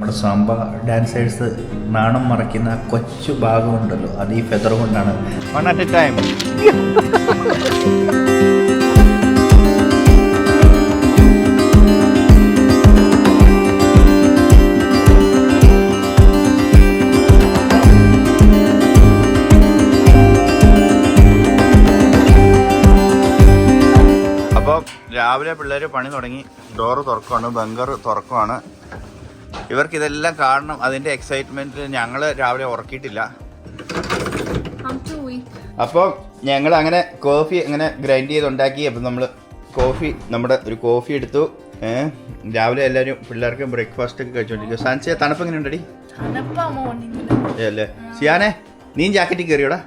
നമ്മുടെ സാമ്പ ഡാൻസേഴ്സ് നാണം മറയ്ക്കുന്ന കൊച്ചു ഭാഗമുണ്ടല്ലോ, അത് ഈ ഫെദർ കൊണ്ടാണ്. One at A time. അപ്പം രാവിലെ പിള്ളേർ പണി തുടങ്ങി. Door തുറക്കുവാണ്, bunker തുറക്കുവാണ്. ഇവർക്കിതെല്ലാം കാണണം. അതിൻ്റെ എക്സൈറ്റ്മെൻറ്റ് ഞങ്ങൾ രാവിലെ ഉറക്കിയിട്ടില്ല. അപ്പം ഞങ്ങൾ അങ്ങനെ കോഫി അങ്ങനെ ഗ്രൈൻഡ് ചെയ്തുണ്ടാക്കി. അപ്പം നമ്മൾ നമ്മുടെ ഒരു കോഫി എടുത്തു. രാവിലെ എല്ലാവരും പിള്ളേർക്ക് ബ്രേക്ക്ഫാസ്റ്റ് ഒക്കെ കഴിച്ചോണ്ടിരിക്കും. സാൻസിയ തണുപ്പ് എങ്ങനെ ഉണ്ടടി? അല്ലേ സിയാനെ, നീ ജാക്കറ്റിൽ കയറിയോടാ?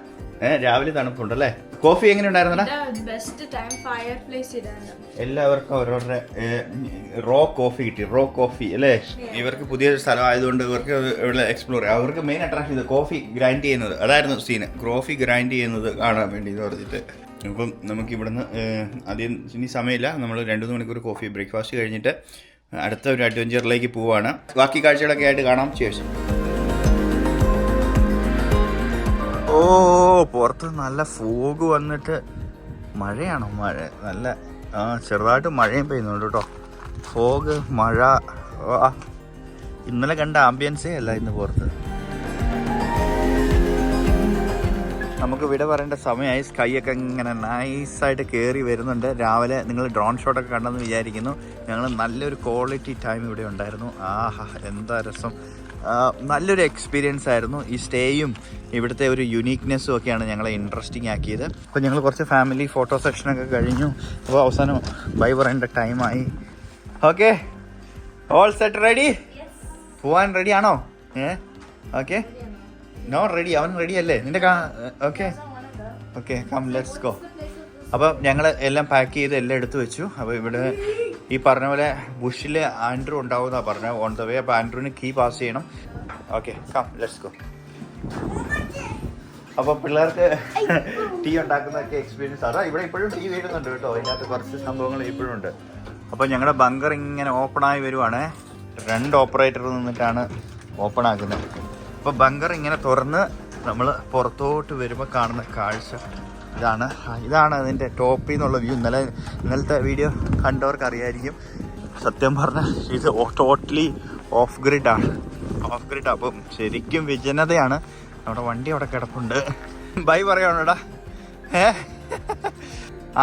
രാവിലെ തണുപ്പുണ്ടല്ലേ? കോഫി എങ്ങനെ ഉണ്ടായിരുന്നടാ? എല്ലാവർക്കും അവരവരുടെ റോ കോഫി കിട്ടി. റോ കോഫി അല്ലേ? ഇവർക്ക് പുതിയൊരു സ്ഥലം ആയതുകൊണ്ട് ഇവർക്ക് ഇവിടെ എക്സ്പ്ലോർ ചെയ്യാം. അവർക്ക് മെയിൻ അട്രാക്ഷൻ ഇത് കോഫി ഗ്രൈൻഡ് ചെയ്യുന്നത്. അതായിരുന്നു സീന്, കോഫി ഗ്രൈൻഡ് ചെയ്യുന്നത് കാണാൻ വേണ്ടി എന്ന് പറഞ്ഞിട്ട്. അപ്പം നമുക്ക് ഇവിടുന്ന് അധികം ഇനി സമയമില്ല. നമ്മൾ 2-3 മണിക്കൂർ കോഫി ബ്രേക്ക്ഫാസ്റ്റ് കഴിഞ്ഞിട്ട് അടുത്ത ഒരു അഡ്വഞ്ചറിലേക്ക് പോവാണ്. ബാക്കി കാഴ്ചകളൊക്കെ ആയിട്ട് കാണാം. ശേഷം പുറത്ത് നല്ല ഫോഗ് വന്നിട്ട് മഴയാണോ? മഴ നല്ല ചെറുതായിട്ട് മഴയും പെയ്യുന്നുണ്ട് കേട്ടോ. ഫോഗ്, മഴ, ഇന്നലെ കണ്ട ആംബിയൻസേ അല്ല ഇന്ന് പുറത്ത്. നമുക്ക് വിട പറയേണ്ട സമയമായി. സ്കൈ ഒക്കെ ഇങ്ങനെ നൈസായിട്ട് കയറി വരുന്നുണ്ട്. രാവിലെ നിങ്ങൾ ഡ്രോൺ ഷോട്ടൊക്കെ കണ്ടെന്ന് വിചാരിക്കുന്നു. ഞങ്ങൾ നല്ലൊരു ക്വാളിറ്റി ടൈം ഇവിടെ ഉണ്ടായിരുന്നു. എന്താ രസം! നല്ലൊരു എക്സ്പീരിയൻസ് ആയിരുന്നു. ഈ സ്റ്റേയും ഇവിടുത്തെ ഒരു യുണീക്നെസ്സും ഒക്കെയാണ് ഞങ്ങളെ ഇൻട്രസ്റ്റിംഗ് ആക്കിയത്. അപ്പോൾ ഞങ്ങൾ കുറച്ച് ഫാമിലി ഫോട്ടോ സെക്ഷനൊക്കെ കഴിഞ്ഞു. അപ്പോൾ അവസാനം ബൈ പറയേണ്ട ടൈമായി. Okay, all set, ready? പോവാൻ റെഡി ആണോ? Okay, no ready? അവൻ റെഡി അല്ലേ നിന്റെ? Okay come let's go. അപ്പം ഞങ്ങൾ എല്ലാം പാക്ക് ചെയ്ത് എല്ലാം എടുത്തു വെച്ചു. അപ്പോൾ ഇവിടെ ഈ പറഞ്ഞ പോലെ ബുഷിൽ ആൻഡ്രൂ ഉണ്ടാവുമെന്നാണ് പറഞ്ഞത്, ഓൺ ദ വേ. അപ്പോൾ ആൻഡ്രൂവിന് കീ പാസ് ചെയ്യണം. Okay come let's go. അപ്പോൾ പിള്ളേർക്ക് ടീ ഉണ്ടാക്കുന്നതൊക്കെ എക്സ്പീരിയൻസ് ആണ്. ഇവിടെ ഇപ്പോഴും ടീ വീഴുന്നുണ്ട് കേട്ടോ. അതിനകത്ത് കുറച്ച് സംഭവങ്ങൾ ഇപ്പോഴും ഉണ്ട്. അപ്പോൾ ഞങ്ങളുടെ ബങ്കർ ഇങ്ങനെ ഓപ്പണായി വരുവാണ്. 2 ഓപ്പറേറ്റർ നിന്നിട്ടാണ് ഓപ്പൺ ആക്കുന്നത്. അപ്പോൾ ബങ്കർ ഇങ്ങനെ തുറന്ന് നമ്മൾ പുറത്തോട്ട് വരുമ്പോൾ കാണുന്ന കാഴ്ച ഇതാണ് അതിൻ്റെ ടോപ്പിൽ നിന്നുള്ള വ്യൂ. ഇന്നലത്തെ വീഡിയോ കണ്ടവർക്ക് അറിയായിരിക്കും. സത്യം പറഞ്ഞാൽ ഇത് ടോട്ടലി ഓഫ് ഗ്രിഡാണ്. അപ്പം ശരിക്കും വിജനതയാണ്. നമ്മുടെ വണ്ടി അവിടെ കിടപ്പുണ്ട്. ബൈ പറയാണോടാ?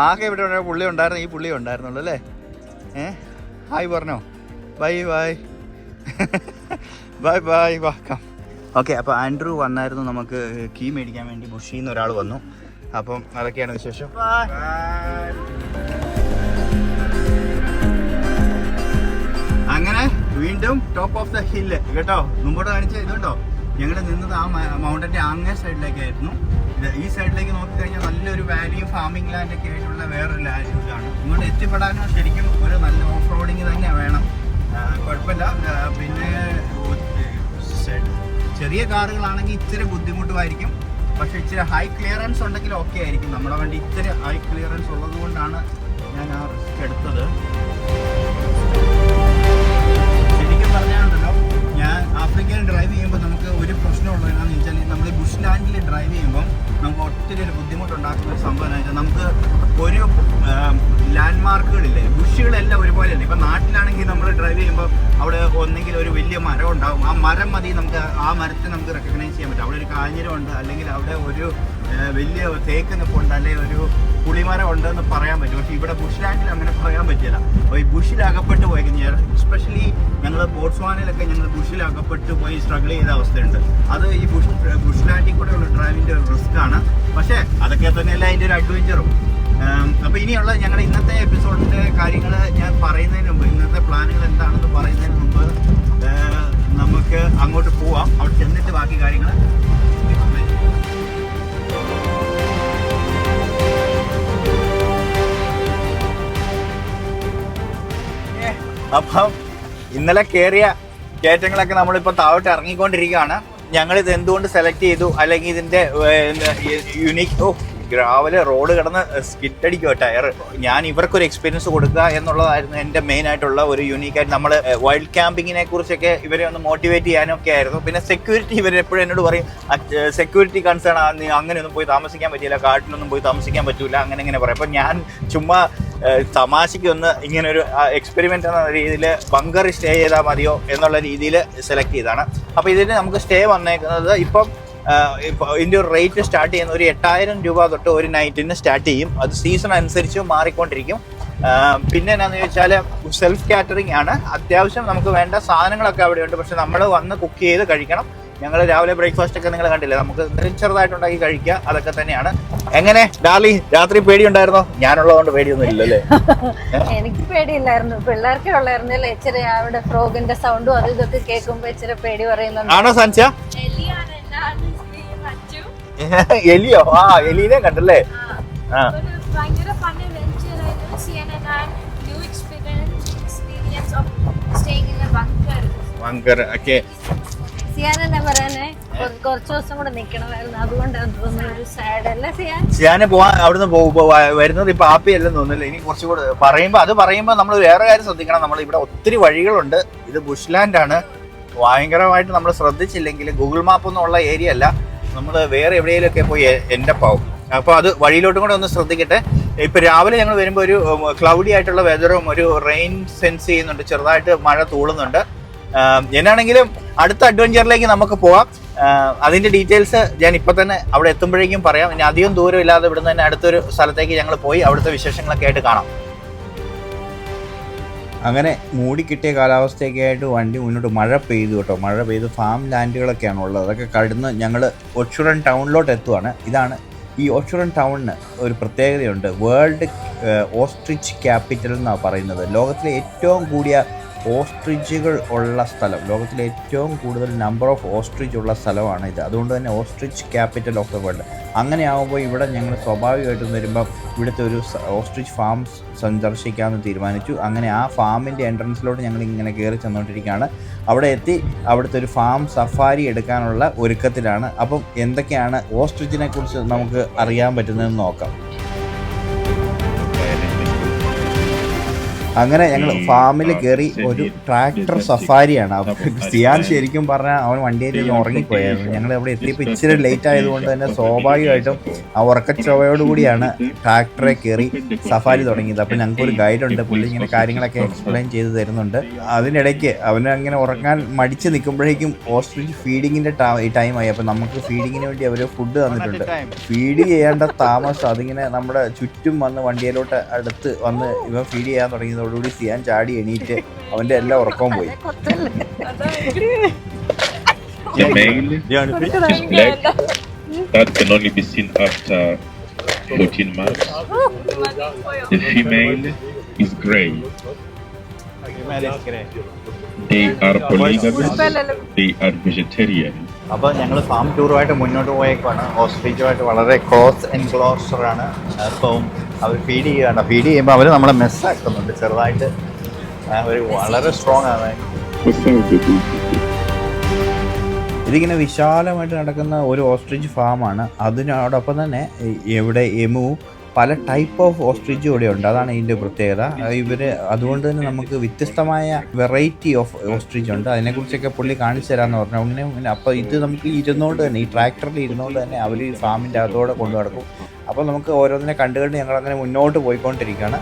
ആകെ ഇവിടെ പുള്ളി ഉണ്ടായിരുന്നു, ഈ പുള്ളി ഉണ്ടായിരുന്നുള്ളൂ അല്ലേ? ഹായ് പറഞ്ഞോ? ബൈ ബൈ ബൈ ബൈ വാക്കാം. ഓക്കെ, അപ്പോൾ ആൻഡ്രൂ വന്നായിരുന്നു നമുക്ക് കീ മേടിക്കാൻ വേണ്ടി. ബുഷിൽ നിന്ന് ഒരാൾ വന്നു. അപ്പം അതൊക്കെയാണ് വിശേഷം. അങ്ങനെ വീണ്ടും ടോപ്പ് ഓഫ് ദ ഹില്ല് കേട്ടോ. മുമ്പോട്ട് കാണിച്ച ഇതുണ്ടോ, ഞങ്ങൾ നിന്നത് ആ മൗണ്ടൻ്റെ അങ്ങേ സൈഡിലേക്കായിരുന്നു. ഈ സൈഡിലേക്ക് നോക്കിക്കഴിഞ്ഞാൽ നല്ലൊരു വാലിയും ഫാമിംഗ് ലാൻഡൊക്കെ ആയിട്ടുള്ള വേറൊരു ഇതാണ്. ഇങ്ങോട്ട് എത്തിപ്പെടാനും ശരിക്കും ഒരു നല്ല ഓഫ് റോഡിങ് തന്നെ വേണം. കുഴപ്പമില്ല. പിന്നെ ചെറിയ കാറുകളാണെങ്കിൽ ഇച്ചിരി ബുദ്ധിമുട്ടുമായിരിക്കും. പക്ഷേ ഇച്ചിരി ഹൈ ക്ലിയറൻസ് ഉണ്ടെങ്കിൽ ഓക്കെ ആയിരിക്കും. നമ്മുടെ വണ്ടി ഇത്തിരി ഹൈ ക്ലിയറൻസ് ഉള്ളത് കൊണ്ടാണ് ഞാൻ ആ റിസ്ക് എടുത്തത്. ശരിക്കും പറഞ്ഞാലുണ്ടല്ലോ, ഞാൻ ആഫ്രിക്കയിൽ ഡ്രൈവ് ചെയ്യുമ്പോൾ നമുക്ക് ഒരു പ്രശ്നമുള്ളത് എന്താണെന്ന് വെച്ചാൽ, നമ്മൾ ഈ ബുഷ് ലാൻഡിൽ ഡ്രൈവ് ചെയ്യുമ്പോൾ നമുക്ക് ഒത്തിരി ഒരു ബുദ്ധിമുട്ടുണ്ടാക്കുന്ന ഒരു സംഭവം എന്ന് വെച്ചാൽ, നമുക്ക് ഒരു ലാൻഡ് മാർക്കുകളില്ലേ, ബുഷുകളെല്ലാം ഒരുപോലെയല്ല. ഇപ്പം നാട്ടിലാണെങ്കിൽ നമ്മൾ ഡ്രൈവ് ചെയ്യുമ്പോൾ അവിടെ ഒന്നെങ്കിൽ ഒരു വലിയ മരം ഉണ്ടാവും. ആ മരം മതി നമുക്ക്, ആ മരത്തെ നമുക്ക് റെക്കഗ്നൈസ് ചെയ്യാൻ പറ്റും. അവിടെ ഒരു കാഞ്ഞിരമുണ്ട്, അല്ലെങ്കിൽ അവിടെ ഒരു വലിയ തേക്ക് നിൽപ്പുണ്ട്, അല്ലെങ്കിൽ ഒരു പുളിമരം ഉണ്ടെന്ന് പറയാൻ പറ്റും. പക്ഷേ ഇവിടെ ബുഷ് ലാൻഡിൽ അങ്ങനെ പറയാൻ പറ്റില്ല. അപ്പോൾ ഈ ബുഷിൽ അകപ്പെട്ട് പോയി കഴിഞ്ഞാൽ, എസ്പെഷ്യലി ഞങ്ങൾ ബോട്സ്വാനയിലൊക്കെ ഞങ്ങൾ ബുഷിൽ അകപ്പെട്ട് പോയി സ്ട്രഗിൾ ചെയ്ത അവസ്ഥയുണ്ട്. അത് ഈ ബുഷ് ലാൻഡിൽ കൂടെയുള്ള ഡ്രൈവിൻ്റെ ഒരു റിസ്ക് ആണ്. പക്ഷേ അതൊക്കെ തന്നെയല്ല അതിൻ്റെ ഒരു അഡ്വഞ്ചറും. അപ്പോൾ ഇനിയുള്ള ഞങ്ങളുടെ ഇന്നത്തെ എപ്പിസോഡിൻ്റെ കാര്യങ്ങൾ ഞാൻ പറയുന്നതിന് മുമ്പ്, ഇന്നത്തെ പ്ലാനുകൾ എന്താണെന്ന് പറയുന്നതിന് മുമ്പ് നമുക്ക് അങ്ങോട്ട് പോവാം. അവിടെ ചെന്നിട്ട് ബാക്കി കാര്യങ്ങൾ. അപ്പം ഇന്നലെ കയറിയ കയറ്റങ്ങളൊക്കെ നമ്മളിപ്പോൾ താഴോട്ട് ഇറങ്ങിക്കൊണ്ടിരിക്കുകയാണ്. ഞങ്ങളിത് എന്തുകൊണ്ട് സെലക്ട് ചെയ്തു, അല്ലെങ്കിൽ ഇതിൻ്റെ യുണീക്ക് ഗ്രാവല് റോഡ് കിടന്ന് സ്കിറ്റടിക്കുക ടയർ. ഞാൻ ഇവർക്കൊരു എക്സ്പീരിയൻസ് കൊടുക്കുക എന്നുള്ളതായിരുന്നു എൻ്റെ മെയിൻ ആയിട്ടുള്ള ഒരു യൂണീക്കായിട്ട്. നമ്മൾ വൈൽഡ് ക്യാമ്പിങ്ങിനെ കുറിച്ചൊക്കെ ഇവരെ ഒന്ന് മോട്ടിവേറ്റ് ചെയ്യാനൊക്കെ ആയിരുന്നു. പിന്നെ സെക്യൂരിറ്റി ഇവരെപ്പോഴും എന്നോട് പറയും സെക്യൂരിറ്റി കൺസേൺ ആണ്, അങ്ങനെയൊന്നും പോയി താമസിക്കാൻ പറ്റില്ല, കാട്ടിലൊന്നും പോയി താമസിക്കാൻ പറ്റൂല, അങ്ങനെ പറയും. അപ്പം ഞാൻ ചുമ്മാ തമാശയ്ക്ക് ഒന്ന് ഇങ്ങനെ ഒരു എക്സ്പെരിമെൻ്റ് എന്ന രീതിയിൽ ബങ്കർ സ്റ്റേ ചെയ്താൽ മതിയോ എന്നുള്ള രീതിയിൽ സെലക്ട് ചെയ്തതാണ്. അപ്പോൾ ഇതിന് നമുക്ക് സ്റ്റേ വന്നേക്കുന്നത് ഇപ്പം ഇതിൻ്റെ ഒരു റേറ്റ് സ്റ്റാർട്ട് ചെയ്യുന്ന ഒരു 8,000 രൂപ തൊട്ട് ഒരു നൈറ്റിന് സ്റ്റാർട്ട് ചെയ്യും. അത് സീസൺ അനുസരിച്ച് മാറിക്കൊണ്ടിരിക്കും. പിന്നെ എന്നാന്ന് ചോദിച്ചാൽ സെൽഫ് കാറ്ററിംഗ് ആണ്. അത്യാവശ്യം നമുക്ക് വേണ്ട സാധനങ്ങളൊക്കെ അവിടെയുണ്ട്. പക്ഷെ നമ്മൾ വന്ന് കുക്ക് ചെയ്ത് കഴിക്കണം. ഞങ്ങൾ രാവിലെ ബ്രേക്ക്ഫാസ്റ്റ് ഒക്കെ നിങ്ങൾ കണ്ടില്ലേ, നമുക്ക് ചെറുതായിട്ടുണ്ടാക്കി കഴിക്കുക, അതൊക്കെ തന്നെയാണ്. എങ്ങനെ ഡാർലി, രാത്രി പേടിയുണ്ടായിരുന്നോ? ഞാനുള്ളതുകൊണ്ട് പേടിയൊന്നും ഇല്ലല്ലേ? എനിക്ക് പേടിയില്ലായിരുന്നു, പിള്ളേർക്ക് ഉള്ളായിരുന്നല്ലേ. ഇച്ചിരി അവിടെ ഫ്രോഗിന്റെ സൗണ്ടും അത് ഇതൊക്കെ കേൾക്കുമ്പോ ഇച്ചിരി പേടി പറയുന്നുണ്ട്. ആണോ സാൻസിയ? എലിയോ? ആ, എലീനെ കണ്ടല്ലേ? ബങ്കർ ഒക്കെ കുറച്ച് ദിവസം കൂടെ നിക്കണമായിരുന്നു, അതുകൊണ്ടാണ് സാഡ് അല്ലേ സിയാനെ പോവാൻ അവിടുന്ന് വരുന്നത്. ഇപ്പൊ ആപ്പിയല്ലെന്ന് തോന്നുന്നില്ല. ഇനി കുറച്ചുകൂടെ പറയുമ്പോ നമ്മൾ വേറെ കാര്യം ശ്രദ്ധിക്കണം. നമ്മൾ ഇവിടെ ഒത്തിരി വഴികളുണ്ട്. ഇത് ബുഷ്ലാൻഡ് ആണ്. ഭയങ്കരമായിട്ട് നമ്മൾ ശ്രദ്ധിച്ചില്ലെങ്കിൽ ഗൂഗിൾ മാപ്പ് ഒന്നും ഉള്ള ഏരിയ അല്ല. നമ്മൾ വേറെ എവിടെയെങ്കിലുമൊക്കെ പോയി എൻ്റെ പാവും. അപ്പോൾ അത് വഴിയിലോട്ടും കൂടെ ഒന്ന് ശ്രദ്ധിക്കട്ടെ. ഇപ്പം രാവിലെ ഞങ്ങൾ വരുമ്പോൾ ഒരു ക്ലൗഡി ആയിട്ടുള്ള വെതറും ഒരു റെയിൻ സെൻസ് ചെയ്യുന്നുണ്ട്, ചെറുതായിട്ട് മഴ തൂളുന്നുണ്ട്. എന്നാണെങ്കിലും അടുത്ത അഡ്വഞ്ചറിലേക്ക് നമുക്ക് പോവാം. അതിൻ്റെ ഡീറ്റെയിൽസ് ഞാൻ ഇപ്പം തന്നെ അവിടെ എത്തുമ്പോഴേക്കും പറയാം. ഇനി അധികം ദൂരം ഇല്ലാതെ ഇവിടുന്ന് തന്നെ അടുത്തൊരു സ്ഥലത്തേക്ക് ഞങ്ങൾ പോയി അവിടുത്തെ വിശേഷങ്ങളൊക്കെ ആയിട്ട് കാണാം. അങ്ങനെ മൂടിക്കിട്ടിയ കാലാവസ്ഥയൊക്കെ ആയിട്ട് വണ്ടി മുന്നോട്ട്. മഴ പെയ്തു കേട്ടോ, മഴ പെയ്ത് ഫാം ലാൻഡുകളൊക്കെയാണ് ഉള്ളത്. അതൊക്കെ കടന്ന് ഞങ്ങൾ ഒച്ചുറൻ ടൗണിലോട്ട് എത്തുവാണ്. ഇതാണ് ഈ ഒച്ചുറൻ ടൗണിന് ഒരു പ്രത്യേകതയുണ്ട്. വേൾഡ് ഓസ്ട്രിച്ച് ക്യാപിറ്റൽ എന്നാണ് പറയുന്നത്. ലോകത്തിലെ ഏറ്റവും കൂടിയ ഓസ്ട്രിച്ചുകൾ ഉള്ള സ്ഥലം, ലോകത്തിലെ ഏറ്റവും കൂടുതൽ നമ്പർ ഓഫ് ഓസ്ട്രിച്ച് ഉള്ള സ്ഥലമാണ് ഇത്. അതുകൊണ്ട് തന്നെ ostrich capital of the world. അങ്ങനെ ആകുമ്പോൾ ഇവിടെ ഞങ്ങൾ സ്വാഭാവികമായിട്ടും വരുമ്പം ഇവിടുത്തെ ഒരു ഓസ്ട്രിച്ച് ഫാം സന്ദർശിക്കാമെന്ന് തീരുമാനിച്ചു. അങ്ങനെ ആ ഫാമിൻ്റെ എൻട്രൻസിലോട്ട് ഞങ്ങൾ ഇങ്ങനെ കയറി ചെന്നുകൊണ്ടിരിക്കുകയാണ്. അവിടെ എത്തി അവിടുത്തെ ഒരു ഫാം സഫാരി എടുക്കാനുള്ള ഒരുക്കത്തിലാണ്. അപ്പം എന്തൊക്കെയാണ് ഓസ്ട്രിച്ചിനെ കുറിച്ച് നമുക്ക് അറിയാൻ പറ്റുന്നതെന്ന് നോക്കാം. അങ്ങനെ ഞങ്ങൾ ഫാമിൽ കയറി. ഒരു ട്രാക്ടർ സഫാരിയാണ്. സിയാൻ ശരിക്കും പറഞ്ഞാൽ അവൻ വണ്ടിയിൽ നിന്ന് ഉറങ്ങിപ്പോയായിരുന്നു. ഞങ്ങൾ അവിടെ എത്തിയപ്പോൾ ഇച്ചിരി ലേറ്റ് ആയതുകൊണ്ട് തന്നെ സ്വാഭാവികമായിട്ടും ആ ഉറക്കച്ചവയോടുകൂടിയാണ് ട്രാക്ടറെ കയറി സഫാരി തുടങ്ങിയത്. അപ്പോൾ ഞങ്ങൾക്കൊരു ഗൈഡുണ്ട്, പുള്ളി ഇങ്ങനെ കാര്യങ്ങളൊക്കെ എക്സ്പ്ലെയിൻ ചെയ്ത് തരുന്നുണ്ട്. അതിനിടയ്ക്ക് അവന് അങ്ങനെ ഉറങ്ങാൻ മടിച്ച് നിൽക്കുമ്പോഴേക്കും ഓസ്ട്രിച്ച് ഫീഡിങ്ങിൻ്റെ ടൈമായി. അപ്പോൾ നമുക്ക് ഫീഡിങ്ങിന് വേണ്ടി അവർ ഫുഡ് തന്നിട്ടുണ്ട്. ഫീഡ് ചെയ്യേണ്ട താമസം അതിങ്ങനെ നമ്മുടെ ചുറ്റും വന്ന് വണ്ടിയിലോട്ട് അടുത്ത് വന്ന് ഇവൻ ഫീഡ് ചെയ്യാൻ തുടങ്ങിയത് ോടുകൂടി സിയാൻ ചാടി എണീറ്റ് അവന്റെ എല്ലാ ഉറക്കവും പോയി. The male is black. That can only be seen after 14 months. The female is grey. They are polygamous. They are vegetarian. അപ്പോൾ ഞങ്ങൾ ഫാം ടൂറുമായിട്ട് മുന്നോട്ട് പോയേക്കാണ്. ഓസ്ട്രിച്ചുമായിട്ട് വളരെ ക്ലോസ് എൻക്ലോസറാണ്. അപ്പം അവർ ഫീഡ് ചെയ്യുകയാണ്. ഫീഡ് ചെയ്യുമ്പോൾ അവർ നമ്മളെ മെസ്സാക്കുന്നുണ്ട് ചെറുതായിട്ട്. അവർ വളരെ സ്ട്രോങ് ആണ്. ഇതിങ്ങനെ വിശാലമായിട്ട് നടക്കുന്ന ഒരു ഓസ്ട്രിച്ച് ഫാമാണ്. അതിനോടൊപ്പം തന്നെ ഇവിടെ എമു, പല ടൈപ്പ് ഓഫ് ഓസ്ട്രിച്ച് ഇവിടെ ഉണ്ട്. അതാണ് ഇതിൻ്റെ പ്രത്യേകത. അതുകൊണ്ട് തന്നെ നമുക്ക് വ്യത്യസ്തമായ വെറൈറ്റി ഓഫ് ഓസ്ട്രിച്ച് ഉണ്ട്. അതിനെക്കുറിച്ചൊക്കെ പുള്ളി കാണിച്ചു തരാമെന്ന് പറഞ്ഞു. അങ്ങനെ അപ്പോൾ ഇത് നമുക്ക് ഇരുന്നുകൊണ്ട് തന്നെ, ഈ ട്രാക്ടറിൽ ഇരുന്നുകൊണ്ട് തന്നെ അവർ ഈ ഫാമിൻ്റെ അകത്തോടെ കൊണ്ടു നടക്കും. അപ്പോൾ നമുക്ക് ഓരോന്നിനെ കണ്ടുകൊണ്ട് ഞങ്ങളങ്ങനെ മുന്നോട്ട് പോയിക്കൊണ്ടിരിക്കുകയാണ്.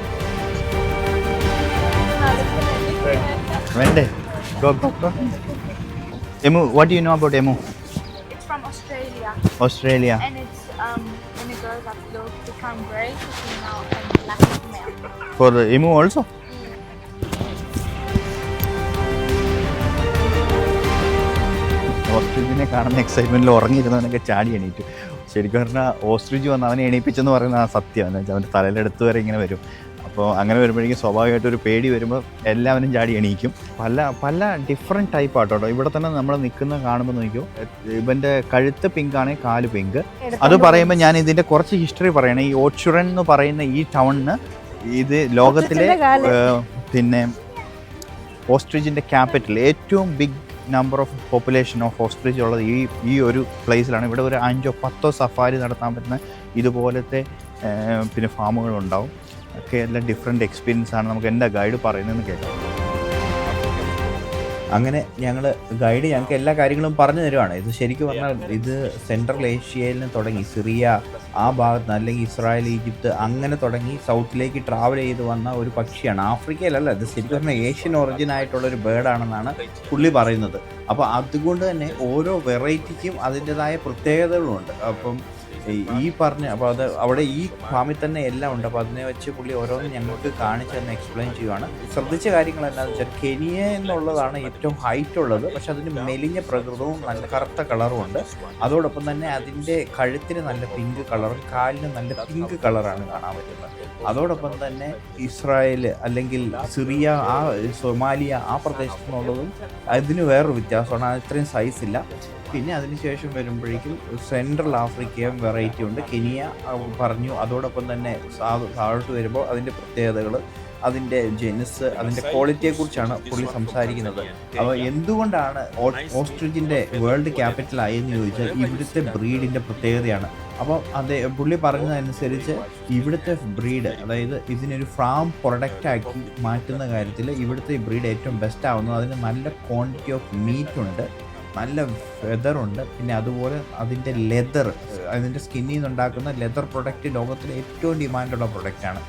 വേണ്ടേ? Emu, what do you know about emu? It's from Australia. Australia. And it's when it grows up, it'll become grey for female and black for male. For the emu also? ഓസ്ട്രിച്ചിനെ കാണുന്ന എക്സൈറ്റ്മെൻറ്റിൽ ഉറങ്ങിയിരുന്നവനൊക്കെ ചാടി എണീറ്റു. ശരിക്കും പറഞ്ഞാൽ ഓസ്ട്രിച്ച് വന്ന് അവനെ എണീപ്പിച്ചെന്ന് പറയുന്നത് ആ സത്യമാണ്. എന്താ വെച്ചാൽ അവൻ്റെ തലയിലെടുത്ത് വരെ ഇങ്ങനെ വരും. അപ്പോൾ അങ്ങനെ വരുമ്പോഴേക്കും സ്വാഭാവികമായിട്ടൊരു പേടി വരുമ്പോൾ എല്ലാവരും ചാടി എണീക്കും. പല ഡിഫറെൻറ്റ് ടൈപ്പ് ആട്ടോ. ഇവിടെ തന്നെ നമ്മൾ നിൽക്കുന്ന കാണുമ്പോൾ നോക്കിയോ, ഇവൻ്റെ കഴുത്ത് പിങ്ക് ആണ്, കാല് പിങ്ക്. അത് പറയുമ്പോൾ ഞാൻ ഇതിൻ്റെ കുറച്ച് ഹിസ്റ്ററി പറയണേ. ഈ ഓച്ചുറൻ എന്ന് പറയുന്ന ഈ ടൗണിന് ഇത് ലോകത്തിലെ പിന്നെ ഓസ്ട്രിച്ചിൻ്റെ ക്യാപിറ്റൽ, ഏറ്റവും big number of population of ostrich ഉള്ളത് ഈ ഒരു പ്ലേസിലാണ്. ഇവിടെ ഒരു 5-10 സഫാരി നടത്താൻ പറ്റുന്ന ഇതുപോലത്തെ പിന്നെ ഫാമുകളുണ്ടാവും. ഒക്കെ എല്ലാം ഡിഫറെൻറ്റ് എക്സ്പീരിയൻസ് ആണ്. നമുക്ക് എൻ്റെ ഗൈഡ് പറയുന്നതെന്ന് കേൾക്കാം. അങ്ങനെ ഗൈഡ് ഞങ്ങൾക്ക് എല്ലാ കാര്യങ്ങളും പറഞ്ഞു തരുവാണ്. ഇത് ശരിക്കും പറഞ്ഞാൽ ഇത് സെൻട്രൽ ഏഷ്യയിൽ നിന്ന് തുടങ്ങി സിറിയ ആ ഭാഗത്ത് നിന്ന്, അല്ലെങ്കിൽ ഇസ്രായേൽ, ഈജിപ്ത് അങ്ങനെ തുടങ്ങി സൗത്തിലേക്ക് ട്രാവൽ ചെയ്ത് വന്ന ഒരു പക്ഷിയാണ്. ആഫ്രിക്കയിലല്ല, ഇത് ശരിക്കും പറഞ്ഞാൽ ഏഷ്യൻ ഒറിജിൻ ആയിട്ടുള്ളൊരു ബേർഡാണെന്നാണ് പുള്ളി പറയുന്നത്. അപ്പോൾ അതുകൊണ്ട് തന്നെ ഓരോ വെറൈറ്റിക്കും അതിൻ്റെതായ പ്രത്യേകതകളുണ്ട്. അപ്പം ഈ പറഞ്ഞ അപ്പോൾ അവിടെ ഈ ഫാമിൽ തന്നെ എല്ലാം ഉണ്ട്. അപ്പോൾ അതിനെ വെച്ച് പുള്ളി ഓരോന്നും ഞങ്ങൾക്ക് കാണിച്ച് തന്നെ എക്സ്പ്ലെയിൻ ചെയ്യുവാണ്. ശ്രദ്ധിച്ച കാര്യങ്ങൾ എന്താണെന്ന് വെച്ചാൽ കെനിയ എന്നുള്ളതാണ് ഏറ്റവും ഹൈറ്റ് ഉള്ളത്. പക്ഷെ അതിന് മെലിഞ്ഞ പ്രകൃതവും നല്ല കറുത്ത കളറും ഉണ്ട്. അതോടൊപ്പം തന്നെ അതിൻ്റെ കഴുത്തിന് നല്ല പിങ്ക് കളറും കാലിന് നല്ല പിങ്ക് കളറാണ് കാണാൻ പറ്റുന്നത്. അതോടൊപ്പം തന്നെ ഇസ്രായേൽ അല്ലെങ്കിൽ സിറിയ, ആ സൊമാലിയ ആ പ്രദേശത്തു നിന്നുള്ളതും അതിന് വേറൊരു വ്യത്യാസമാണ്. ഇത്രയും സൈസ് ഇല്ല. പിന്നെ അതിനുശേഷം വരുമ്പോഴേക്കും സെൻട്രൽ ആഫ്രിക്കയും വെറൈറ്റി ഉണ്ട്, കെനിയ പറഞ്ഞു. അതോടൊപ്പം തന്നെ താഴോട്ട് വരുമ്പോൾ അതിൻ്റെ പ്രത്യേകതകൾ, അതിൻ്റെ ജെനസ്, അതിൻ്റെ ക്വാളിറ്റിയെക്കുറിച്ചാണ് പുള്ളി സംസാരിക്കുന്നത്. അപ്പോൾ എന്തുകൊണ്ടാണ് ഓസ്ട്രിച്ചിൻ്റെ വേൾഡ് ക്യാപിറ്റലായി എന്ന് ചോദിച്ചാൽ ഇവിടുത്തെ ബ്രീഡിൻ്റെ പ്രത്യേകതയാണ്. അപ്പോൾ പുള്ളി പറഞ്ഞതനുസരിച്ച് ഇവിടുത്തെ ബ്രീഡ്, അതായത് ഇതിനൊരു ഫാം പ്രൊഡക്റ്റാക്കി മാറ്റുന്ന കാര്യത്തിൽ ഇവിടുത്തെ ബ്രീഡ് ഏറ്റവും ബെസ്റ്റ് ആവുന്നത്. അതിന് നല്ല ക്വാണ്ടിറ്റി ഓഫ് മീറ്റ് ഉണ്ട്, നല്ല ഫെദറുണ്ട്. പിന്നെ അതുപോലെ അതിൻ്റെ ലെതർ, അതിൻ്റെ സ്കിന്നിൽ നിന്നുണ്ടാക്കുന്ന ലെതർ പ്രൊഡക്റ്റ് ലോകത്തിലെ ഏറ്റവും ഡിമാൻഡുള്ള പ്രൊഡക്റ്റാണ്.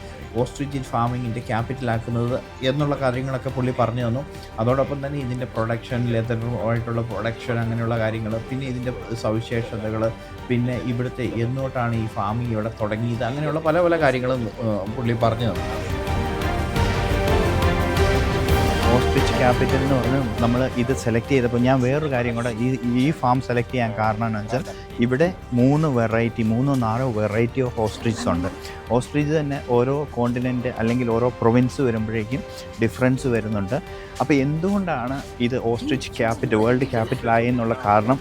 ഓസ്ട്രിച്ച് ഫാമിങ്ങിൻ്റെ ക്യാപിറ്റലാക്കുന്നത് എന്നുള്ള കാര്യങ്ങളൊക്കെ പുള്ളി പറഞ്ഞു തന്നു. അതോടൊപ്പം തന്നെ ഇതിൻ്റെ പ്രൊഡക്ഷൻ, ലെതറുമായിട്ടുള്ള പ്രൊഡക്ഷൻ, അങ്ങനെയുള്ള കാര്യങ്ങൾ, പിന്നെ ഇതിൻ്റെ സവിശേഷതകൾ, പിന്നെ ഇവിടുത്തെ എന്നോട്ടാണ് ഈ ഫാമിങ് ഇവിടെ തുടങ്ങിയത്, അങ്ങനെയുള്ള പല പല കാര്യങ്ങളും പുള്ളി പറഞ്ഞു തന്നു. ഓസ്ട്രിച്ച് ക്യാപിറ്റൽ എന്ന് പറഞ്ഞ് നമ്മൾ ഇത് സെലക്ട് ചെയ്തപ്പോൾ ഞാൻ വേറൊരു കാര്യം കൂടെ ഈ ഫാം സെലക്ട് ചെയ്യാൻ കാരണം എന്ന് വെച്ചാൽ ഇവിടെ 3-4 വെറൈറ്റി ഓഫ് ഓസ്ട്രിച്ച് ഉണ്ട്. ഓസ്ട്രിച്ച് തന്നെ ഓരോ കോണ്ടിനെൻ്റ് അല്ലെങ്കിൽ ഓരോ പ്രൊവിൻസ് വരുമ്പോഴേക്കും ഡിഫറൻസ് വരുന്നുണ്ട്. അപ്പോൾ എന്തുകൊണ്ടാണ് ഇത് ഓസ്ട്രിച്ച് ക്യാപിറ്റൽ, വേൾഡ് ക്യാപിറ്റലായി എന്നുള്ള കാരണം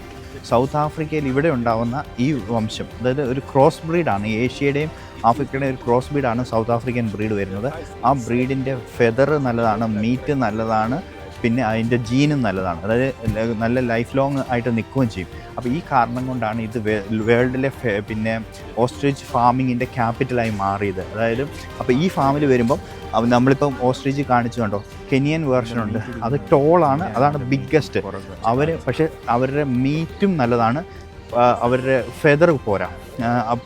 സൗത്ത് ആഫ്രിക്കയിൽ ഇവിടെ ഉണ്ടാകുന്ന ഈ വംശം, അതായത് ഒരു ക്രോസ് ബ്രീഡാണ്. ഏഷ്യയുടെയും ആഫ്രിക്കയുടെയും ഒരു ക്രോസ് ബ്രീഡാണ് സൗത്ത് ആഫ്രിക്കൻ ബ്രീഡ് വരുന്നത്. ആ ബ്രീഡിൻ്റെ ഫെദർ നല്ലതാണ്, മീറ്റ് നല്ലതാണ്, പിന്നെ അതിൻ്റെ ജീനും നല്ലതാണ്. അതായത് നല്ല ലൈഫ് ലോങ് ആയിട്ട് നിൽക്കുകയും ചെയ്യും. അപ്പോൾ ഈ കാരണം കൊണ്ടാണ് ഇത് വേൾഡിലെ പിന്നെ ഓസ്ട്രിച്ച് ഫാമിങ്ങിൻ്റെ ക്യാപിറ്റലായി മാറിയത്. അതായത് അപ്പോൾ ഈ ഫാമിൽ വരുമ്പം നമ്മളിപ്പം ഓസ്ട്രിച്ച് കാണിച്ചു കണ്ടോ, കെനിയൻ വേർഷനുണ്ട്, അത് ടോളാണ്, അതാണ് ബിഗ്ഗസ്റ്റ്. പക്ഷേ അവരുടെ മീറ്റും നല്ലതാണ്, അവരുടെ ഫെദർ പോരാ.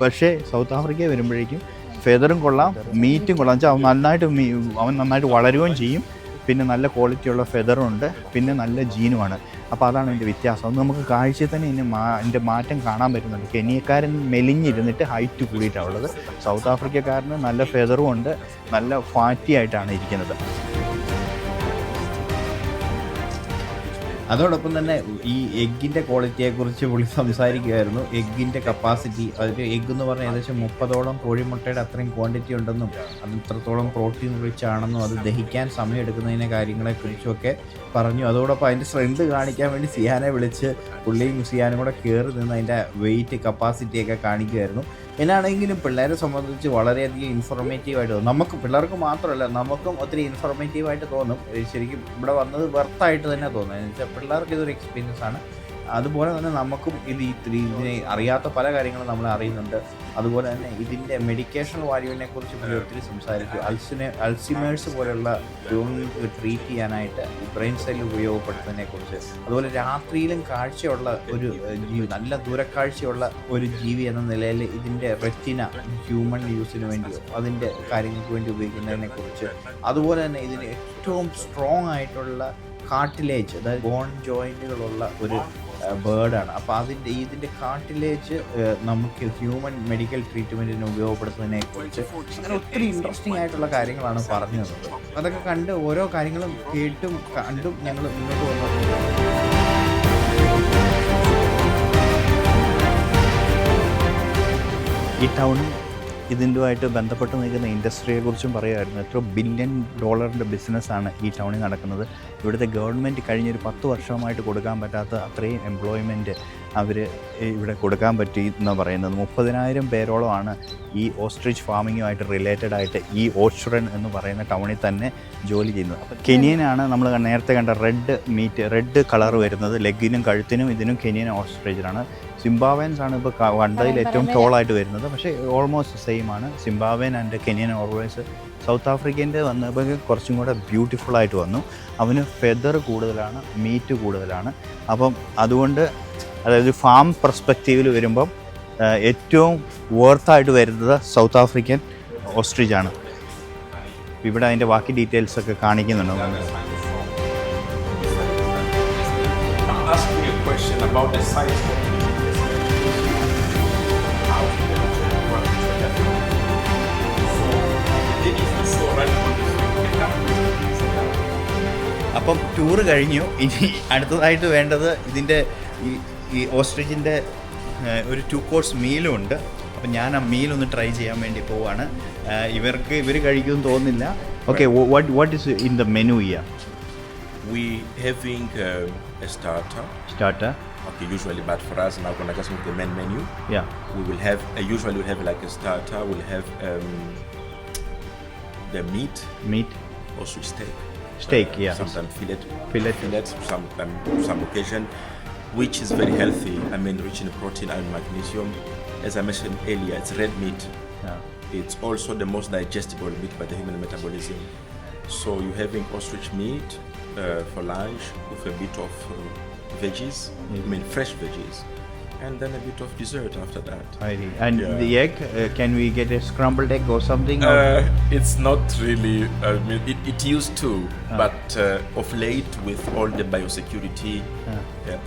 പക്ഷേ സൗത്ത് ആഫ്രിക്ക വരുമ്പോഴേക്കും ഫെദറും കൊള്ളാം, മീറ്റും കൊള്ളാം. വെച്ചാൽ അവൻ നന്നായിട്ട് വളരുകയും ചെയ്യും, പിന്നെ നല്ല ക്വാളിറ്റിയുള്ള ഫെദറും ഉണ്ട്, പിന്നെ നല്ല ജീനുമാണ്. അപ്പോൾ അതാണ് അതിൻ്റെ വ്യത്യാസം. അത് നമുക്ക് കാഴ്ചയിൽ തന്നെ അതിൻ്റെ മാറ്റം കാണാൻ പറ്റുന്നുണ്ട്. കെനിയക്കാരൻ മെലിഞ്ഞിരുന്നിട്ട് ഹൈറ്റ് കൂടിയിട്ടാണ് ഉള്ളത്. സൗത്ത് ആഫ്രിക്കക്കാരന് നല്ല ഫെദറും ഉണ്ട്, നല്ല ഫാറ്റി ആയിട്ടാണ് ഇരിക്കുന്നത്. അതോടൊപ്പം തന്നെ ഈ എഗ്ഗിൻ്റെ ക്വാളിറ്റിയെക്കുറിച്ച് പുള്ളി സംസാരിക്കുമായിരുന്നു. എഗ്ഗിൻ്റെ കപ്പാസിറ്റി, അതൊരു എഗ്ഗ് എന്ന് പറഞ്ഞാൽ ഏകദേശം 30ഓളം കോഴിമുട്ടയുടെ അത്രയും ക്വാണ്ടിറ്റി ഉണ്ടെന്നും അത് ഇത്രത്തോളം പ്രോട്ടീൻ റിച്ച് ആണെന്നും അത് ദഹിക്കാൻ സമയമെടുക്കുന്നതിനെ കാര്യങ്ങളെക്കുറിച്ചുമൊക്കെ പറഞ്ഞു. അതോടൊപ്പം അതിൻ്റെ സ്ട്രെങ്ത് കാണിക്കാൻ വേണ്ടി സിയാനെ വിളിച്ച് പുള്ളിയും സിയാനും കൂടെ കയറി നിന്ന് അതിൻ്റെ വെയിറ്റ് കപ്പാസിറ്റിയൊക്കെ കാണിക്കുമായിരുന്നു. എന്നാണെങ്കിലും പിള്ളേരെ സംബന്ധിച്ച് വളരെയധികം ഇൻഫോർമേറ്റീവായിട്ട് തോന്നും. നമുക്ക് പിള്ളേർക്ക് മാത്രമല്ല, നമുക്കും ഒത്തിരി ഇൻഫോർമേറ്റീവായിട്ട് തോന്നും. ശരിക്കും ഇവിടെ വന്നത് വെർത്തായിട്ട് തന്നെ തോന്നും. എന്ന് വെച്ചാൽ പിള്ളേർക്ക് ഇതൊരു എക്സ്പീരിയൻസ് ആണ്. അതുപോലെ തന്നെ നമുക്കും ഇതിനെ അറിയാത്ത പല കാര്യങ്ങളും നമ്മൾ അറിയുന്നുണ്ട്. അതുപോലെ തന്നെ ഇതിൻ്റെ മെഡിക്കേഷൻ വാല്യൂവിനെ കുറിച്ച് ഒത്തിരി സംസാരിച്ചു. അൾസിമേഴ്സ് പോലെയുള്ള രോഗങ്ങൾക്ക് ട്രീറ്റ് ചെയ്യാനായിട്ട് ബ്രെയിൻ സെൽ ഉപയോഗപ്പെടുത്തുന്നതിനെക്കുറിച്ച്, അതുപോലെ രാത്രിയിലും കാഴ്ചയുള്ള ഒരു ജീവി, നല്ല ദൂരക്കാഴ്ചയുള്ള ഒരു ജീവി എന്ന നിലയിൽ ഇതിൻ്റെ റെറ്റിന ഹ്യൂമൻ യൂസിന് വേണ്ടിയോ അതിൻ്റെ കാര്യങ്ങൾക്ക് വേണ്ടി ഉപയോഗിക്കുന്നതിനെക്കുറിച്ച്, അതുപോലെ തന്നെ ഇതിന് ഏറ്റവും സ്ട്രോങ് ആയിട്ടുള്ള കാർട്ടിലേജ്, അതായത് ബോൺ ജോയിൻറ്റുകളുള്ള ഒരു ബേർഡാണ്. അപ്പോൾ ഇതിൻ്റെ കാർട്ടിലേജ് നമുക്ക് ഹ്യൂമൻ മെഡിക്കൽ ട്രീറ്റ്മെൻറ്റിന് ഉപയോഗപ്പെടുത്തുന്നതിനെക്കുറിച്ച് അങ്ങനെ ഒത്തിരി ഇൻട്രസ്റ്റിംഗ് ആയിട്ടുള്ള കാര്യങ്ങളാണ് പറഞ്ഞു തന്നത്. അതൊക്കെ കണ്ട് ഓരോ കാര്യങ്ങളും കേട്ടും കണ്ടും ഞങ്ങൾ മുന്നോട്ട് വന്നിട്ടുണ്ട്. ഈ ടൗൺ ഇതിൻ്റെതായിട്ട് ബന്ധപ്പെട്ട് നിൽക്കുന്ന ഇൻഡസ്ട്രിയെക്കുറിച്ചും പറയുമായിരുന്നു. എത്ര $1 ബില്യൺ ബിസിനസ്സാണ് ഈ ടൗണിൽ നടക്കുന്നത്. ഇവിടുത്തെ ഗവൺമെൻറ് കഴിഞ്ഞൊരു 10 വർഷമായിട്ട് കൊടുക്കാൻ പറ്റാത്ത അത്രയും എംപ്ലോയ്മെൻറ്റ് അവർ ഇവിടെ കൊടുക്കാൻ പറ്റി എന്നാണ് പറയുന്നത്. 30,000 പേരോളമാണ് ഈ ഓസ്ട്രിച്ച് ഫാമിങ്ങുമായിട്ട് റിലേറ്റഡ് ആയിട്ട് ഈ ഓഷ്റൻ എന്ന് പറയുന്ന ടൗണിൽ തന്നെ ജോലി ചെയ്യുന്നത്. അപ്പോൾ കെനിയനാണ് നമ്മൾ നേരത്തെ കണ്ട റെഡ് കളർ വരുന്നത് ലെഗിനും കഴുത്തിനും ഇതിനും കെനിയൻ ഓസ്ട്രിച്ചിലാണ്. സിംബാബ്വേൻസ് ആണ് ഇപ്പോൾ കണ്ടതിൽ ഏറ്റവും ടോളായിട്ട് വരുന്നത്, പക്ഷേ ഓൾമോസ്റ്റ് സെയിം ആണ്. സിംബാബ്വേൻ ആൻഡ് കെനിയൻ ഓൾവേസ്. സൗത്ത് ആഫ്രിക്കൻ്റെ വന്നപ്പോൾ കുറച്ചും കൂടെ ബ്യൂട്ടിഫുൾ ആയിട്ട് വന്നു. അവന് ഫെദർ കൂടുതലാണ്, മീറ്റ് കൂടുതലാണ്. അപ്പം അതുകൊണ്ട് അതായത് ഫാം പെർസ്പെക്റ്റീവിൽ വരുമ്പം ഏറ്റവും വേർത്തായിട്ട് വരുന്നത് സൗത്ത് ആഫ്രിക്കൻ ഓസ്ട്രിച്ച് ആണ്. ഇവിടെ അതിൻ്റെ ബാക്കി ഡീറ്റെയിൽസ് ഒക്കെ കാണിക്കുന്നുണ്ടോ? അപ്പം ടൂറ് കഴിഞ്ഞു. ഇനി അടുത്തതായിട്ട് വേണ്ടത് ഇതിൻ്റെ ഈ ഓസ്ട്രിച്ചിൻ്റെ ഒരു 2 course മീലും ഉണ്ട്. അപ്പം ഞാൻ ആ മീലൊന്ന് ട്രൈ ചെയ്യാൻ വേണ്ടി പോവാണ്. ഇവർ കഴിക്കുമെന്ന് തോന്നുന്നില്ല. Okay, what is in the menu here? We having a starter. Starter. Okay, usually, but for us now, gonna just make the main menu. Yeah. We will have usually we'll have like a starter. We'll have the meat, also steak. Yeah. Sometimes Fillet. Some occasion, which is very healthy. I mean, rich in protein and magnesium. As I mentioned earlier, it's red meat. Yeah. It's also the most digestible meat by the human metabolism. So you're having ostrich meat for lunch with a bit of veggies, I mean fresh veggies, and then a bit of dessert after that. And the egg, can we get a scrambled egg or something? It's not really, I mean, it used to, but of late with all the biosecurity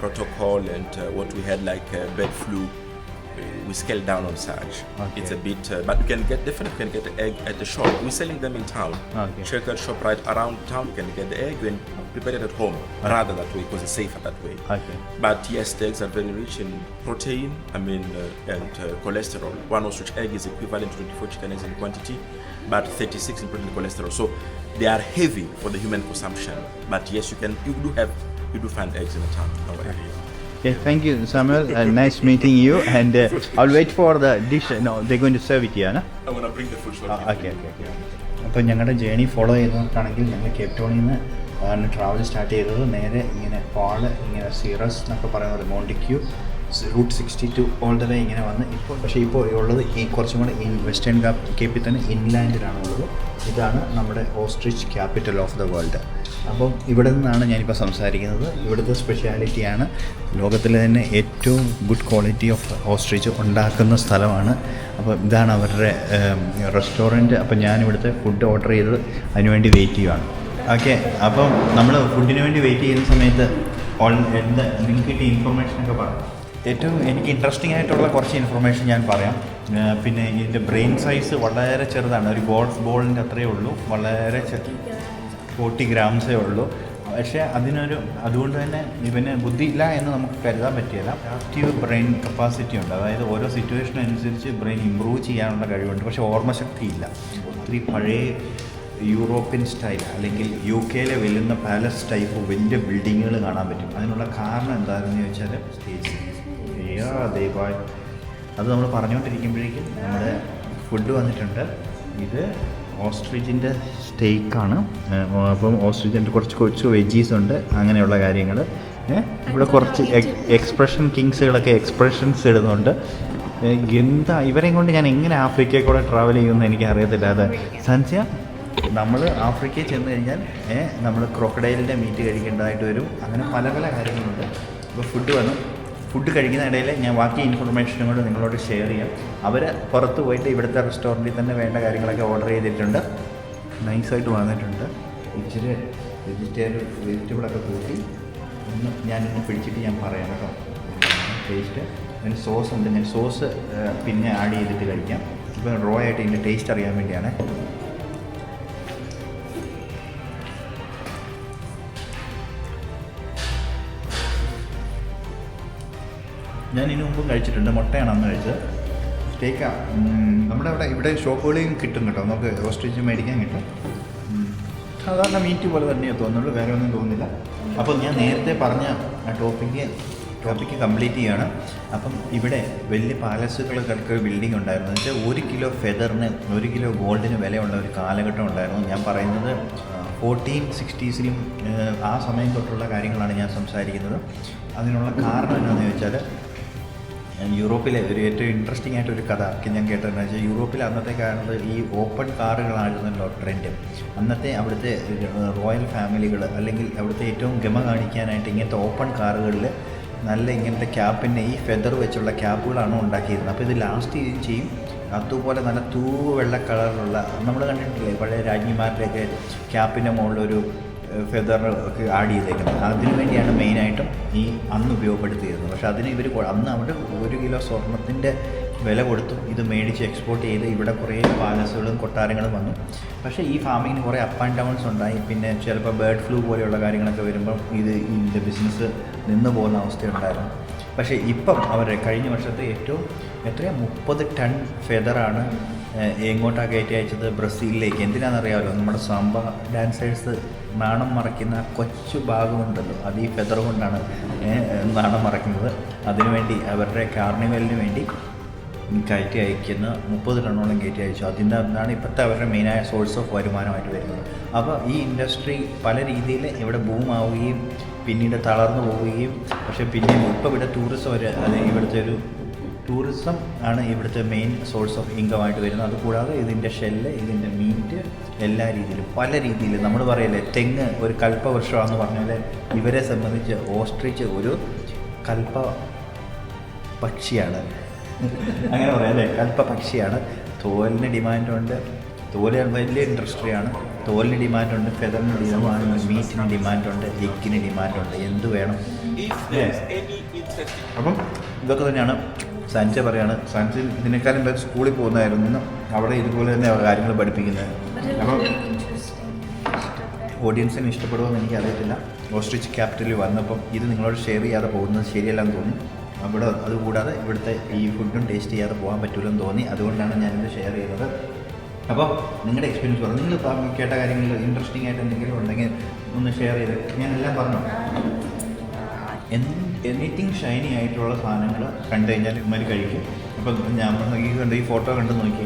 protocol and what we had like bird flu, we scaled down on such. Okay. It's a bit, but you can definitely can get the egg at the shop. We're selling them in town. Okay. Checkered shop right around town. You can get the egg and prepare it at home rather that way because it's safer that way. Okay. But yes, the eggs are very rich in protein, I mean, and cholesterol. One ostrich egg is equivalent to 24 chicken eggs in quantity, but 36 in protein and cholesterol. So they are heavy for the human consumption. But yes, you do find eggs in the town. No worry. Okay, thank you, Samuel. Nice meeting you. And I'll wait for the dish. No, they're going to serve it here, no? I'm gonna bring the food shortly. Okay. അപ്പോൾ ഞങ്ങളുടെ journey follow ചെയ്തിട്ടാണെങ്കിൽ ഞങ്ങൾ Cape ടൗണിൽ നിന്ന് travel start ചെയ്തത് നേരെ ഇങ്ങനെ ഇങ്ങനെ serous എന്നൊക്കെ പറയുന്നത് മോണ്ടിക്യൂ റൂട്ട് 62 ഓൾ ദ വേ ഇങ്ങനെ വന്ന് ഇപ്പോൾ ഉള്ളത് ഈ കുറച്ചും കൂടെ വെസ്റ്റേൺ കേപ്പിൽ തന്നെ ഇൻലാൻഡിലാണുള്ളത്. ഇതാണ് നമ്മുടെ ostrich capital of the world. അപ്പം ഇവിടെ നിന്നാണ് ഞാനിപ്പോൾ സംസാരിക്കുന്നത്. ഇവിടുത്തെ സ്പെഷ്യാലിറ്റിയാണ് ലോകത്തിലെ തന്നെ ഏറ്റവും ഗുഡ് ക്വാളിറ്റി ഓഫ് ഓസ്ട്രിച്ച് ഉണ്ടാക്കുന്ന സ്ഥലമാണ്. അപ്പോൾ ഇതാണ് അവരുടെ റെസ്റ്റോറൻറ്റ്. അപ്പോൾ ഞാനിവിടുത്തെ ഫുഡ് ഓർഡർ ചെയ്ത് അതിനുവേണ്ടി വെയിറ്റ് ചെയ്യുകയാണ്. ഓക്കെ, അപ്പം നമ്മൾ ഫുഡിന് വേണ്ടി വെയിറ്റ് ചെയ്യുന്ന സമയത്ത് നിങ്ങൾക്ക് കിട്ടിയ ഇൻഫർമേഷനൊക്കെ പറയാം. ഏറ്റവും എനിക്ക് ഇൻട്രസ്റ്റിംഗ് ആയിട്ടുള്ള കുറച്ച് ഇൻഫർമേഷൻ ഞാൻ പറയാം. പിന്നെ ഇതിൻ്റെ ബ്രെയിൻ സൈസ് വളരെ ചെറുതാണ്. ഒരു ഗോൾഫ് ബോളിൻ്റെ അത്രയേ ഉള്ളൂ. വളരെ 40 ഗ്രാംസേ ഉള്ളൂ. പക്ഷേ അതുകൊണ്ട് തന്നെ ഇവന് ബുദ്ധിയില്ല എന്ന് നമുക്ക് കരുതാൻ പറ്റില്ല. ആക്റ്റീവ് ബ്രെയിൻ കപ്പാസിറ്റി ഉണ്ട്. അതായത് ഓരോ സിറ്റുവേഷൻ അനുസരിച്ച് ബ്രെയിൻ ഇമ്പ്രൂവ് ചെയ്യാനുള്ള കഴിവുണ്ട്. പക്ഷേ ഓർമ്മശക്തിയില്ല. ഒത്തിരി പഴയ യൂറോപ്യൻ സ്റ്റൈൽ അല്ലെങ്കിൽ UK വെല്ലുന്ന പാലസ് ടൈപ്പ് വലിയ ബിൽഡിങ്ങുകൾ കാണാൻ പറ്റും. അതിനുള്ള കാരണം എന്താണെന്ന് ചോദിച്ചാൽ ദയവായി അത് നമ്മൾ പറഞ്ഞുകൊണ്ടിരിക്കുമ്പോഴേക്കും നമ്മുടെ ഫുഡ് വന്നിട്ടുണ്ട്. ഇത് ഓസ്ട്രിച്ചിൻ്റെ സ്റ്റേക്കാണ്. അപ്പം ഓസ്ട്രിച്ചിൻ്റെ കുറച്ച് വെജീസ് ഉണ്ട്, അങ്ങനെയുള്ള കാര്യങ്ങൾ. ഇവിടെ കുറച്ച് എക്സ്പ്രഷൻ കിങ്സുകളൊക്കെ എക്സ്പ്രഷൻസ് ഇടുന്നുണ്ട്. എന്താ ഇവരെയും കൊണ്ട് ഞാൻ എങ്ങനെ ആഫ്രിക്കയിൽ കൂടെ ട്രാവൽ ചെയ്യുമെന്ന് എനിക്ക് അറിയത്തില്ല. അത് സൻസ്യ, നമ്മൾ ആഫ്രിക്കയിൽ ചെന്ന് കഴിഞ്ഞാൽ നമ്മൾ ക്രോക്കഡൈലിൻ്റെ മീറ്റ് കഴിക്കേണ്ടതായിട്ട് വരും. അങ്ങനെ പല പല കാര്യങ്ങളുണ്ട്. ഇപ്പോൾ ഫുഡ് കഴിക്കുന്ന ഇടയിൽ ഞാൻ ബാക്കി ഇൻഫർമേഷനും കൂടെ നിങ്ങളോട് ഷെയർ ചെയ്യാം. അവർ പുറത്ത് പോയിട്ട് ഇവിടുത്തെ റെസ്റ്റോറൻറ്റിൽ തന്നെ വേണ്ട കാര്യങ്ങളൊക്കെ ഓർഡർ ചെയ്തിട്ടുണ്ട്. നൈസായിട്ട് വന്നിട്ടുണ്ട്. ഇച്ചിരി വെജിറ്റബിളൊക്കെ കൂട്ടി ഞാനിന്ന് പിടിച്ചിട്ട് ഞാൻ പറയാം കേട്ടോ. ടേസ്റ്റ് അതിന് സോസ് ഉണ്ട്. ഞാൻ സോസ് പിന്നെ ആഡ് ചെയ്തിട്ട് കഴിക്കാം. ഇപ്പോൾ റോ ആയിട്ട് ഇതിൻ്റെ ടേസ്റ്റ് അറിയാൻ വേണ്ടിയാണ്. ഞാൻ ഇതിനു മുമ്പും കഴിച്ചിട്ടുണ്ട്. മുട്ടയാണ് അന്ന് കഴിച്ചത്. സ്റ്റേക്കാണ്. നമ്മുടെ ഇവിടെ ഷോപ്പുകളിലും കിട്ടും കേട്ടോ. നമുക്ക് ഓസ്ട്രിച്ച് മേടിക്കാൻ കിട്ടും. സാധാരണ മീറ്റ് പോലെ തന്നെയേ തോന്നുള്ളൂ, വേറെ ഒന്നും തോന്നുന്നില്ല. അപ്പോൾ ഞാൻ നേരത്തെ പറഞ്ഞ ആ ടോപ്പിക്ക് ടോപ്പിക്ക് കംപ്ലീറ്റ് ചെയ്യുകയാണ്. അപ്പം ഇവിടെ വലിയ പാലസുകൾക്ക് ബിൽഡിംഗ് ഉണ്ടായിരുന്നു. എന്ന് വെച്ചാൽ 1 കിലോ ഫെദറിന് 1 കിലോ ഗോൾഡിന് വിലയുള്ള ഒരു കാലഘട്ടം ഉണ്ടായിരുന്നു. ഞാൻ പറയുന്നത് 1460s ആ സമയം തൊട്ടുള്ള കാര്യങ്ങളാണ് ഞാൻ സംസാരിക്കുന്നത്. അതിനുള്ള കാരണം എന്താണെന്ന് ചോദിച്ചാൽ, യൂറോപ്പിലെ ഒരു ഏറ്റവും ഇൻട്രസ്റ്റിംഗ് ആയിട്ടൊരു കഥ ഞാൻ കേട്ടതെന്ന് വെച്ചാൽ, യൂറോപ്പിൽ അന്നത്തെ കാലത്ത് ഈ ഓപ്പൺ കാറുകളായിരുന്നല്ലോ ട്രെൻഡ്. അന്നത്തെ അവിടുത്തെ റോയൽ ഫാമിലികൾ അല്ലെങ്കിൽ അവിടുത്തെ ഏറ്റവും ഗമ കാണിക്കാനായിട്ട് ഇങ്ങനത്തെ ഓപ്പൺ കാറുകളിൽ നല്ല ഇങ്ങനത്തെ ക്യാപ്പിൻ്റെ ഈ ഫെദർ വെച്ചുള്ള ക്യാപ്പുകളാണ് ഉണ്ടാക്കിയിരുന്നത്. അപ്പോൾ ഇത് ലാസ്റ്റ് ചെയ്യും. അതുപോലെ നല്ല വെള്ള കളറിലുള്ള നമ്മൾ കണ്ടിട്ടില്ലേ പഴയ രാജ്ഞിമാരുടെയൊക്കെ ക്യാപ്പിൻ്റെ മുകളിലൊരു ഫെദർ ഒക്കെ ആഡ് ചെയ്തേക്കുന്നത്. അതിനു വേണ്ടിയാണ് മെയിനായിട്ടും ഈ അന്ന് ഉപയോഗപ്പെടുത്തിയിരുന്നത്. പക്ഷേ അതിന് ഇവർ അന്ന് അവിടെ 1 കിലോ സ്വർണത്തിൻ്റെ വില കൊടുത്തു ഇത് മേടിച്ച് എക്സ്പോർട്ട് ചെയ്ത് ഇവിടെ കുറേ പാലസുകളും കൊട്ടാരങ്ങളും വന്നു. പക്ഷേ ഈ ഫാമിങ്ങിന് കുറേ അപ്പ് ആൻഡ് ഡൗൺസ് ഉണ്ടായി. പിന്നെ ചിലപ്പോൾ ബേർഡ് ഫ്ലൂ പോലെയുള്ള കാര്യങ്ങളൊക്കെ വരുമ്പം ഇതിൻ്റെ ബിസിനസ് നിന്ന് പോകുന്ന അവസ്ഥയുണ്ടായിരുന്നു. പക്ഷേ ഇപ്പം അവരുടെ കഴിഞ്ഞ വർഷത്തെ ഏറ്റവും 30 ടൺ ഫെദറാണ് എങ്ങോട്ടാണ് കയറ്റി അയച്ചത്? ബ്രസീലിലേക്ക്. എന്തിനാണെന്നറിയാമല്ലോ, നമ്മുടെ സാമ്പ ഡാൻസേഴ്സ് നാണം മറയ്ക്കുന്ന കൊച്ചു ഭാഗമുണ്ടല്ലോ, അത് ഈ ഫെദർ കൊണ്ടാണ് നാണം മറയ്ക്കുന്നത്. അതിനുവേണ്ടി അവരുടെ കാർണിവലിന് വേണ്ടി കയറ്റി അയക്കുന്ന 30 ടണ്ണോളം കയറ്റി അയച്ചു. അതിൻ്റെ അതാണ് ഇപ്പോഴത്തെ അവരുടെ മെയിനായ സോഴ്സ് ഓഫ് വരുമാനമായിട്ട് വരുന്നത്. അപ്പോൾ ഈ ഇൻഡസ്ട്രി പല രീതിയിൽ ഇവിടെ ബൂമാവുകയും പിന്നീട് തളർന്നു പോവുകയും, പക്ഷേ പിന്നീട് ഇപ്പോൾ ഇവിടെ ഇവിടുത്തെ ഒരു ടൂറിസം ആണ് ഇവിടുത്തെ മെയിൻ സോഴ്സ് ഓഫ് ഇൻകമായിട്ട് വരുന്നത്. അതുകൂടാതെ ഇതിൻ്റെ ഷെല്ല്, ഇതിൻ്റെ മീറ്റ്, എല്ലാ രീതിയിലും പല രീതിയിൽ നമ്മൾ പറയല്ലേ തെങ്ങ് ഒരു കൽപ്പവൃക്ഷമാണെന്ന് പറഞ്ഞാൽ, ഇവരെ സംബന്ധിച്ച് ഓസ്ട്രിച്ച് ഒരു കൽപ്പ പക്ഷിയാണ്. അങ്ങനെ പറയാം അല്ലേ, കൽപ്പ പക്ഷിയാണ്. തോലിന് ഡിമാൻഡുണ്ട്, തോല് വലിയ ഇൻഡസ്ട്രിയാണ്. തോലിന് ഡിമാൻഡുണ്ട്, ഫെദറിന് ഡിമാൻഡുണ്ട്, മീറ്റിന് ഡിമാൻഡുണ്ട്, എഗ്ഗിന് ഡിമാൻഡുണ്ട്. എന്ത് വേണം? അപ്പം ഇതൊക്കെ തന്നെയാണ് സഞ്ജ പറയാണ്. സഞ്ജ ഇതിനേക്കാളും സ്കൂളിൽ പോകുന്നതായിരുന്നു, അവിടെ ഇതുപോലെ തന്നെ കാര്യങ്ങൾ പഠിപ്പിക്കുന്നത്. അപ്പം ഓഡിയൻസിന് ഇഷ്ടപ്പെടുമെന്ന് എനിക്കറിയത്തില്ല. ഓസ്ട്രിച്ച് ക്യാപിറ്റലിൽ വന്നപ്പം ഇത് നിങ്ങളോട് ഷെയർ ചെയ്യാതെ പോകുന്നത് ശരിയല്ലെന്ന് തോന്നി. അവിടെ അതുകൂടാതെ ഇവിടുത്തെ ഈ ഫുഡും ടേസ്റ്റ് ചെയ്യാതെ പോകാൻ പറ്റില്ലെന്ന് തോന്നി. അതുകൊണ്ടാണ് ഞാനിത് ഷെയർ ചെയ്തത്. അപ്പോൾ നിങ്ങളുടെ എക്സ്പീരിയൻസ് പറഞ്ഞു. നിങ്ങൾ കേട്ട കാര്യങ്ങൾ ഇൻട്രസ്റ്റിംഗ് ആയിട്ട് എന്തെങ്കിലും ഉണ്ടെങ്കിൽ ഒന്ന് ഷെയർ ചെയ്ത്. ഞാനെല്ലാം പറഞ്ഞു. എനിത്തിങ് ഷൈനി ആയിട്ടുള്ള സാധനങ്ങൾ കണ്ടു കഴിഞ്ഞാൽ ഇവന്മാർ കഴിക്കും. അപ്പം ഈ ഫോട്ടോ കണ്ട് നോക്കി,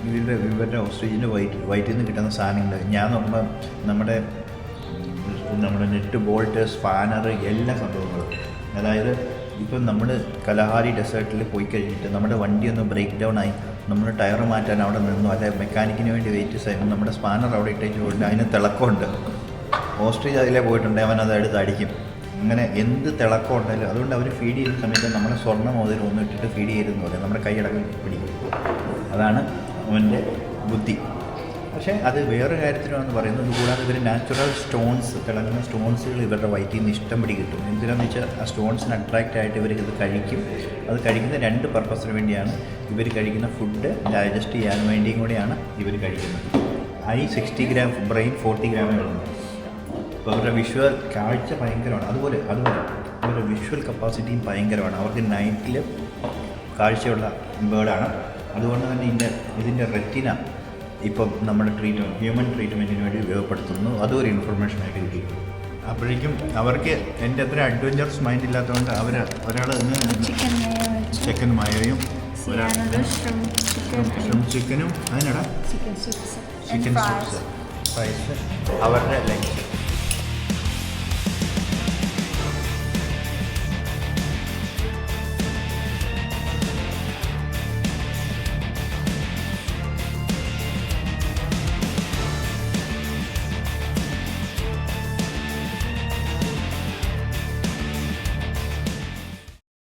ഇവരുടെ ഓസ്ട്രിച്ചിൻ്റെ വയറ്റിൽ നിന്ന് കിട്ടുന്ന സാധനങ്ങൾ ഞാൻ നോക്കുമ്പോൾ നമ്മുടെ നെറ്റ് ബോൾട്ട്, സ്പാനർ, എല്ലാ സംഭവങ്ങളും. അതായത് ഇപ്പം നമ്മൾ കലഹാരി ഡെസേർട്ടിൽ പോയി കഴിഞ്ഞിട്ട് നമ്മുടെ വണ്ടി ഒന്ന് ബ്രേക്ക് ഡൗൺ ആയി, നമ്മൾ ടയർ മാറ്റാൻ അവിടെ നിന്നു, അല്ലെ മെക്കാനിക്കിന് വേണ്ടി വെയിറ്റ് ചെയ്യുമ്പോൾ നമ്മുടെ സ്പാനർ അവിടെ ഇട്ടേച്ച് പോയിട്ട് അതിന് തിളക്കമുണ്ട്. ഓസ്ട്രിച്ച് അതിലേ പോയിട്ടുണ്ട്, അവൻ അത് എടുത്ത് അടിക്കും. അങ്ങനെ എന്ത് തിളക്കം ഉണ്ടല്ലോ. അതുകൊണ്ട് അവർ ഫീഡ് ചെയ്യുന്ന സമയത്ത് നമ്മുടെ സ്വർണ്ണ മോതിരം ഒന്നും ഇട്ടിട്ട് ഫീഡ് ചെയ്തെന്ന് പറയും, നമ്മുടെ കൈയടക്കം പിടിക്കും. അതാണ് അവൻ്റെ ബുദ്ധി. പക്ഷേ അത് വേറെ കാര്യത്തിലാണെന്ന് പറയുന്നത്. കൂടാതെ ഇവർ നാച്ചുറൽ സ്റ്റോൺസ്, തിളങ്ങുന്ന സ്റ്റോൺസുകൾ ഇവരുടെ വയറ്റിൽ നിന്ന് ഇഷ്ടം പിടി കിട്ടും. എന്തിനാണെന്ന് വെച്ചാൽ ആ സ്റ്റോൺസിന് അട്രാക്റ്റ് ആയിട്ട് ഇവർ ഇത് കഴിക്കും. അത് കഴിക്കുന്ന 2 പർപ്പസിന് വേണ്ടിയാണ്. ഇവർ കഴിക്കുന്ന ഫുഡ് ഡൈജസ്റ്റ് ചെയ്യാൻ വേണ്ടിയും കൂടിയാണ് ഇവർ കഴിക്കുന്നത്. 60 ഗ്രാം ബ്രെയിൻ 40 ഗ്രാമേ ഉള്ളൂ. അപ്പോൾ അവരുടെ വിഷ്വൽ കാഴ്ച ഭയങ്കരമാണ്. അതുപോലെ അവരുടെ വിഷ്വൽ കപ്പാസിറ്റിയും ഭയങ്കരമാണ്. അവർക്ക് നൈറ്റിൽ കാഴ്ചയുള്ള ബേർഡാണ്. അതുകൊണ്ട് തന്നെ ഇതിൻ്റെ റെറ്റിന ഇപ്പം നമ്മുടെ ഹ്യൂമൻ ട്രീറ്റ്മെൻറ്റിന് വേണ്ടി ഉപയോഗപ്പെടുത്തുന്നു. അതും ഒരു ഇൻഫർമേഷനായിട്ട് കിട്ടിയിരുന്നു. അപ്പോഴേക്കും അവർക്ക് എൻ്റെ അത്ര അഡ്വഞ്ചറസ് മൈൻഡ് ഇല്ലാത്തതുകൊണ്ട് ഒരാൾ ചിക്കൻ മയോയും ചിക്കനും അതിനടാ ചിക്കൻ സൂപ്സ്, അവരുടെ ലഞ്ച്